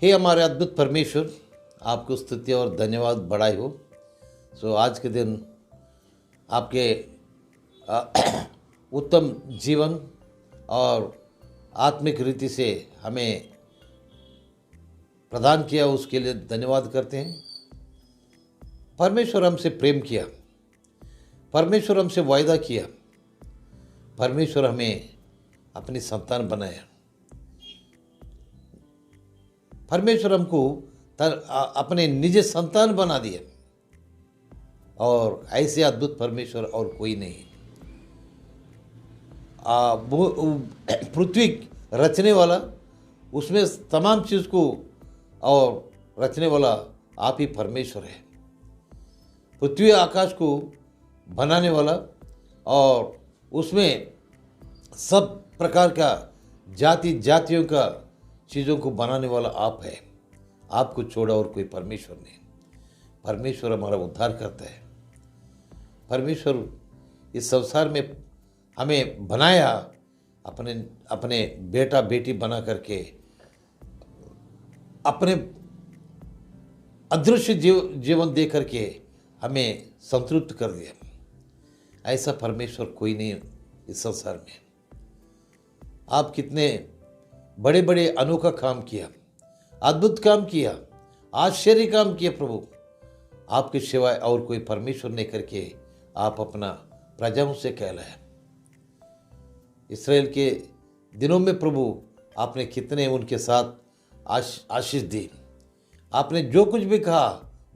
हे हमारे अद्भुत परमेश्वर, आपको स्तुति और धन्यवाद बढ़ाई हो। आज के दिन आपके उत्तम जीवन और आत्मिक रीति से हमें प्रदान किया, उसके लिए धन्यवाद करते हैं। परमेश्वर हमसे प्रेम किया, परमेश्वर हमसे वायदा किया, परमेश्वर हमें अपनी संतान बनाया, परमेश्वर हमको अपने निज संतान बना दिया। और ऐसे अद्भुत परमेश्वर और कोई नहीं। पृथ्वी रचने वाला, उसमें तमाम चीज़ को और रचने वाला आप ही परमेश्वर है। पृथ्वी आकाश को बनाने वाला और उसमें सब प्रकार का जातियों का चीज़ों को बनाने वाला आप है। आपको छोड़ा और कोई परमेश्वर नहीं। परमेश्वर हमारा उद्धार करता है। परमेश्वर इस संसार में हमें बनाया, अपने बेटा बेटी बना करके अपने अदृश्य जीवन दे करके हमें संतृप्त कर दिया। ऐसा परमेश्वर कोई नहीं इस संसार में। आप कितने बड़े बड़े अनोखा काम किया, अद्भुत काम किया, आश्चर्य काम किया प्रभु। आपके सिवाय और कोई परमेश्वर नहीं करके आप अपना प्रजाओं से कहलाया। इस्राएल के दिनों में प्रभु आपने कितने उनके साथ आशीष दी। आपने जो कुछ भी कहा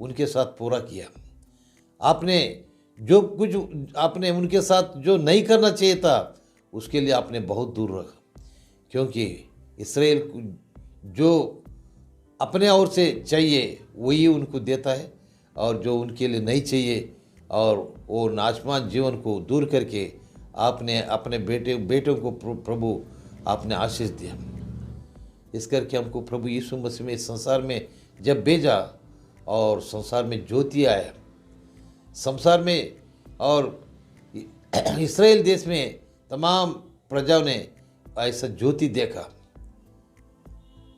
उनके साथ पूरा किया। आपने जो कुछ आपने उनके साथ जो नहीं करना चाहिए था उसके लिए आपने बहुत दूर रखा, क्योंकि इस्राएल जो अपने ओर से चाहिए वही उनको देता है, और जो उनके लिए नहीं चाहिए और वो नाशवान जीवन को दूर करके आपने अपने बेटों को प्रभु आपने आशीष दिया। इस करके हमको प्रभु यीशु मसीह में इस संसार में जब भेजा और संसार में ज्योति आया, संसार में और इस्राएल देश में तमाम प्रजाओं ने ऐसा ज्योति देखा।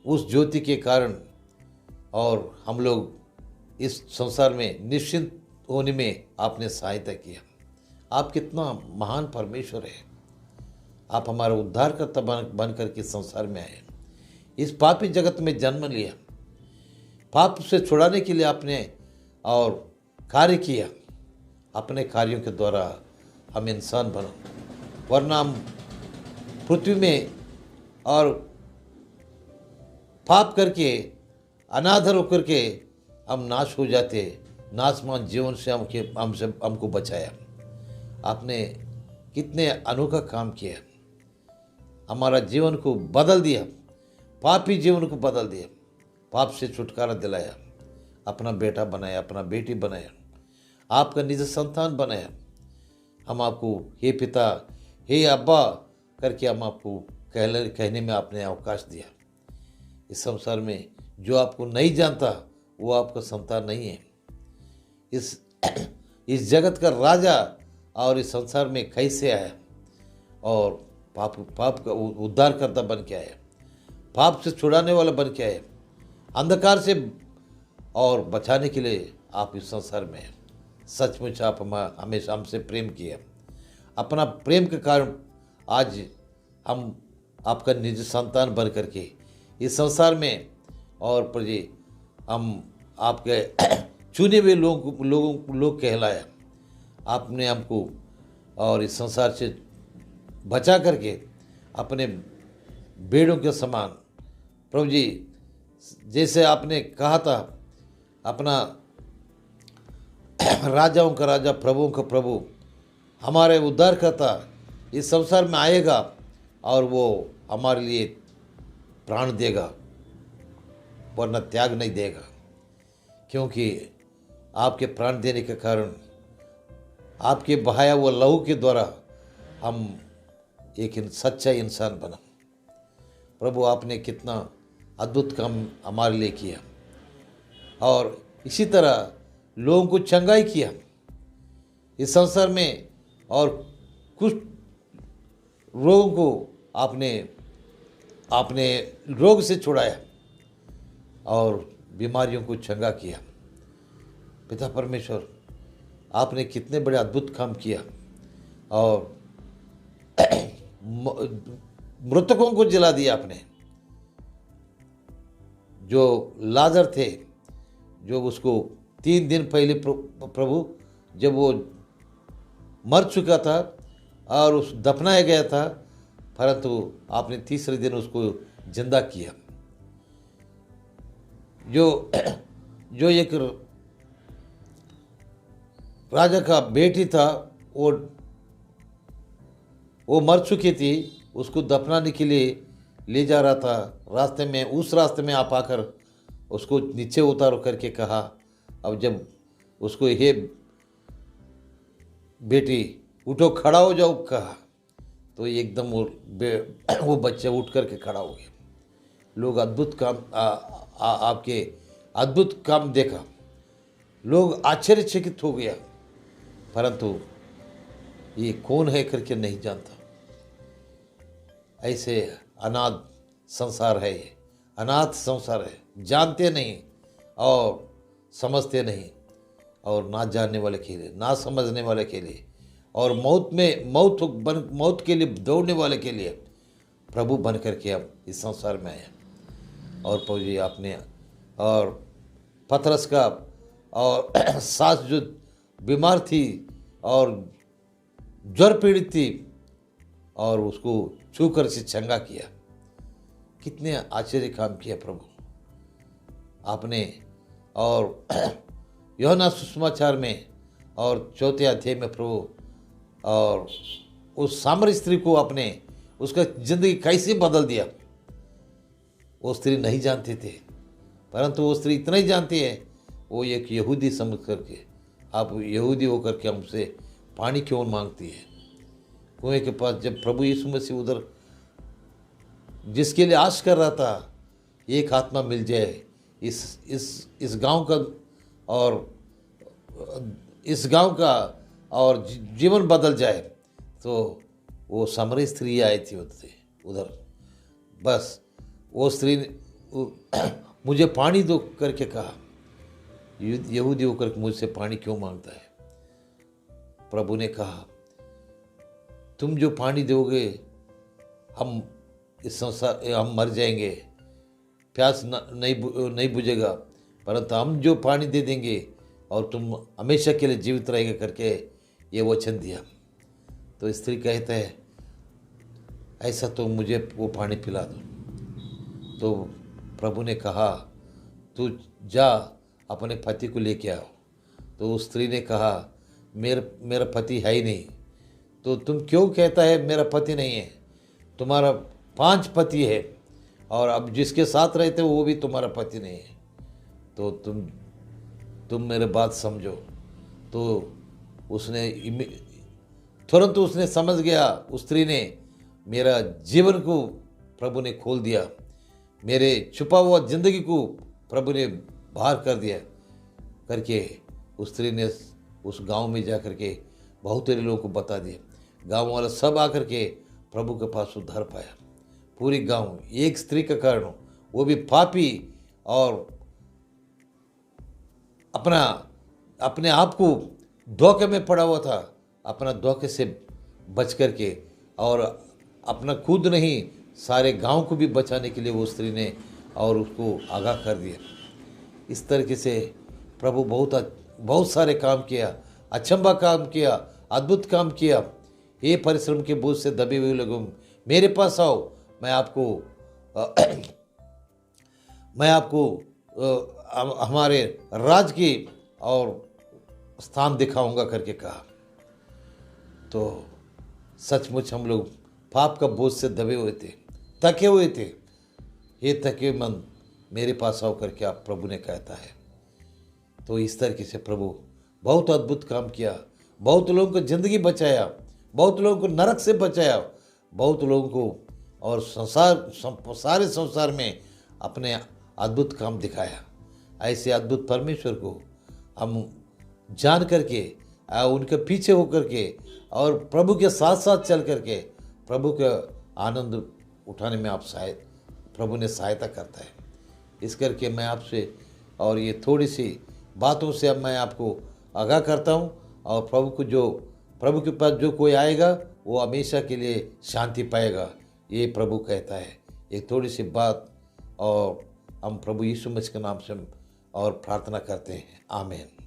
उस ज्योति के कारण और हम लोग इस संसार में निश्चिंत होने में आपने सहायता किया। आप कितना महान परमेश्वर है। आप हमारा उद्धारकर्ता बन करके संसार में आए, इस पापी जगत में जन्म लिया, पाप से छुड़ाने के लिए आपने और कार्य किया। अपने कार्यों के द्वारा हम इंसान बना, वरना हम पृथ्वी में और पाप करके अनादर होकर के हम नाश हो जाते। नाशवान जीवन से हमको बचाया। आपने कितने अनोखा काम किया, हमारा जीवन को बदल दिया, पापी जीवन को बदल दिया, पाप से छुटकारा दिलाया, अपना बेटा बनाया, अपना बेटी बनाया, आपका निज संतान बनाया। हम आपको हे पिता, हे अब्बा करके हम आपको कहने में आपने अवकाश दिया। इस संसार में जो आपको नहीं जानता वो आपका संतान नहीं है। इस जगत का राजा और इस संसार में कैसे आया और पाप का उद्धार करता बन के आया, पाप से छुड़ाने वाला बन के आया, अंधकार से और बचाने के लिए आप इस संसार में हैं। सचमुच आप हमेशा हमसे प्रेम किया। अपना प्रेम के कारण आज हम आपका निज संतान बन करके इस संसार में और प्रजी हम आपके चुने हुए लोग कहलाया। आपने हमको और इस संसार से बचा करके अपने बेड़ों के समान, प्रभु जी, जैसे आपने कहा था, अपना राजाओं का राजा, प्रभुओं का प्रभु, हमारे उद्धारकर्ता इस संसार में आएगा और वो हमारे लिए प्राण देगा, वरना त्याग नहीं देगा। क्योंकि आपके प्राण देने के कारण, आपके बहाया हुआ लहू के द्वारा हम एक सच्चा इंसान बना। प्रभु, आपने कितना अद्भुत काम हमारे लिए किया और इसी तरह लोगों को चंगाई किया इस संसार में, और कुछ रोगों को आपने रोग से छुड़ाया। और बीमारियों को चंगा किया। पिता परमेश्वर, आपने कितने बड़े अद्भुत काम किया और मृतकों को जिला दिया आपने। जो लाजर थे, जो उसको 3 दिन पहले प्रभु जब वो मर चुका था और उस दफनाया गया था, परंतु आपने तीसरे दिन उसको जिंदा किया। जो एक राजा का बेटी था, वो मर चुकी थी, उसको दफनाने के लिए ले जा रहा था। रास्ते में, उस रास्ते में आप आकर उसको नीचे उतारो करके कहा। अब जब उसको हे बेटी उठो, खड़ा हो जाओ कहा, तो एकदम वो बच्चा उठ करके खड़ा हो गया। लोग अद्भुत काम आपके अद्भुत काम देखा, लोग आश्चर्यचकित हो गया, परंतु ये कौन है करके नहीं जानता। ऐसे अनाथ संसार है, ये अनाथ संसार है, जानते नहीं और समझते नहीं, और ना जानने वाले के लिए, ना समझने वाले के लिए, और मौत के लिए दौड़ने वाले के लिए प्रभु बन करके अब इस संसार में आए। और प्रभु जी आपने, और पतरस का और सास जो बीमार थी और ज्वर पीड़ित थी, और उसको छू कर से चंगा किया। कितने आश्चर्य काम किया प्रभु आपने। और यूहन्ना सुसमाचार में और 4 अध्याय में प्रभु, और उस सामरी स्त्री को आपने, उसका जिंदगी कैसे बदल दिया। वो स्त्री नहीं जानती थी, परंतु वो स्त्री इतना ही जानती है, वो एक यहूदी समझ करके, आप यहूदी होकर के हमसे पानी क्यों मांगती है। कुएं के पास जब प्रभु यीशु मसीह उधर जिसके लिए आश कर रहा था, एक आत्मा मिल जाए इस गांव का, और इस गांव का और जीवन बदल जाए, तो वो सामरी स्त्री आई थी उधर। बस वो स्त्री ने मुझे पानी दो करके कहा। यहूदी होकर मुझसे पानी क्यों मांगता है। प्रभु ने कहा, तुम जो पानी दोगे, हम इस संसार, हम मर जाएंगे, प्यास नहीं बुझेगा, परंतु हम जो पानी दे देंगे और तुम हमेशा के लिए जीवित रहेगा करके ये वचन दिया। तो स्त्री कहता है, ऐसा तो मुझे वो पानी पिला दो। तो प्रभु ने कहा, तू जा अपने पति को लेके आओ। तो उस स्त्री ने कहा, मेरा पति है ही नहीं। तो तुम क्यों कहता है मेरा पति नहीं है? तुम्हारा 5 पति है, और अब जिसके साथ रहते हो वो भी तुम्हारा पति नहीं है। तो तुम मेरे बात समझो। तो उसने तुरंत उसने समझ गया, उस स्त्री ने, मेरा जीवन को प्रभु ने खोल दिया, मेरे छुपा हुआ जिंदगी को प्रभु ने बाहर कर दिया करके उस स्त्री ने उस गांव में जा कर के बहुत सारे लोगों को बता दिया। गांव वाला सब आकर के प्रभु के पास उद्धार पाया। पूरी गांव एक स्त्री का कारण, वो भी पापी और अपने आप को धोखे में पड़ा हुआ था, अपना धोखे से बच करके, और अपना खुद नहीं सारे गांव को भी बचाने के लिए वो स्त्री ने और उसको आगाह कर दिया। इस तरीके से प्रभु बहुत सारे काम किया, अचंभा काम किया, अद्भुत काम किया। ये परिश्रम के बोझ से दबे हुए लोगों, मेरे पास आओ, मैं आपको हमारे राज की और स्थान दिखाऊंगा करके कहा। तो सचमुच हम लोग पाप का बोझ से दबे हुए थे, थके हुए थे। ये थके मन मेरे पास आओ करके आप प्रभु ने कहता है। तो इस तरीके से प्रभु बहुत अद्भुत काम किया, बहुत लोगों को ज़िंदगी बचाया, बहुत लोगों को नरक से बचाया, बहुत लोगों को और सारे संसार में अपने अद्भुत काम दिखाया। ऐसे अद्भुत परमेश्वर को हम जान करके, उनके पीछे होकर के और प्रभु के साथ साथ चल करके प्रभु का आनंद उठाने में प्रभु ने सहायता करता है। इस करके मैं आपसे और ये थोड़ी सी बातों से अब मैं आपको आगाह करता हूँ। और प्रभु के पास जो कोई आएगा वो हमेशा के लिए शांति पाएगा, ये प्रभु कहता है। एक थोड़ी सी बात और हम प्रभु यीशु मसीह के नाम से और प्रार्थना करते हैं। आमीन।